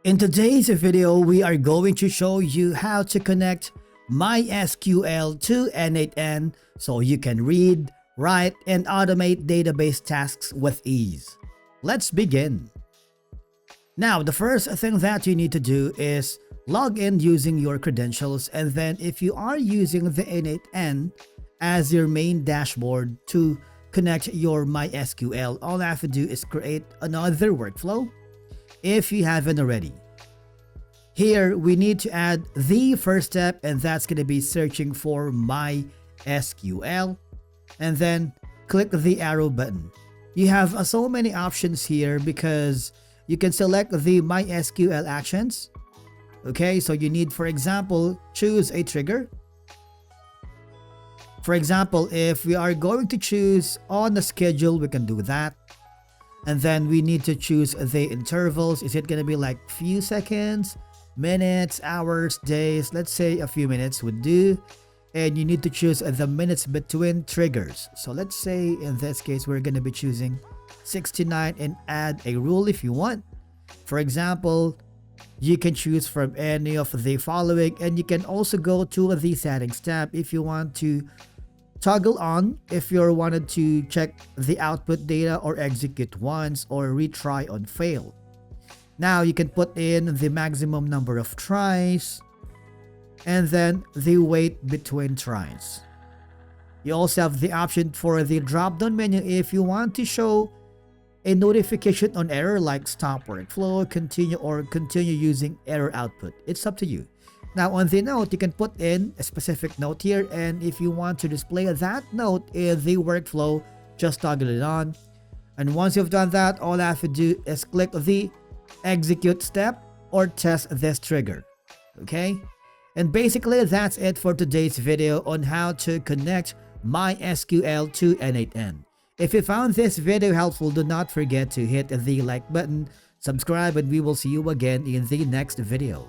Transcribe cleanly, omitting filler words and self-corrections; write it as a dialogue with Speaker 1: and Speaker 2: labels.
Speaker 1: In today's video, we are going to show you how to connect MySQL to n8n so you can read, write, and automate database tasks with ease. Let's begin. Now, the first thing that you need to do is log in using your credentials, and then if you are using the n8n as your main dashboard to connect your MySQL, all I have to do is create another workflow if you haven't already. Here, we need to add the first step, and that's going to be searching for MySQL, and then click the arrow button. You have so many options here because you can select the MySQL actions. Okay, so you need, for example, choose a trigger. For example, if we are going to choose on the schedule, we can do that. And then we need to choose the intervals. Is it going to be like few seconds, minutes, hours, days? Let's say a few minutes would do. And you need to choose the minutes between triggers. So let's say in this case, we're going to be choosing 69 and add a rule if you want. For example, you can choose from any of the following, and you can also go to the settings tab if you want to toggle on if you wanted to check the output data or execute once or retry on fail. Now you can put in the maximum number of tries and then the wait between tries. You also have the option for the drop down menu if you want to show a notification on error like stop workflow, continue, or continue using error output. It's up to you. Now on the note, you can put in a specific note here, and if you want to display that note in the workflow, just toggle it on. And once you've done that, all I have to do is click the execute step or test this trigger. Okay? And basically that's it for today's video on how to connect MySQL to n8n. If you found this video helpful, do not forget to hit the like button, subscribe, and we will see you again in the next video.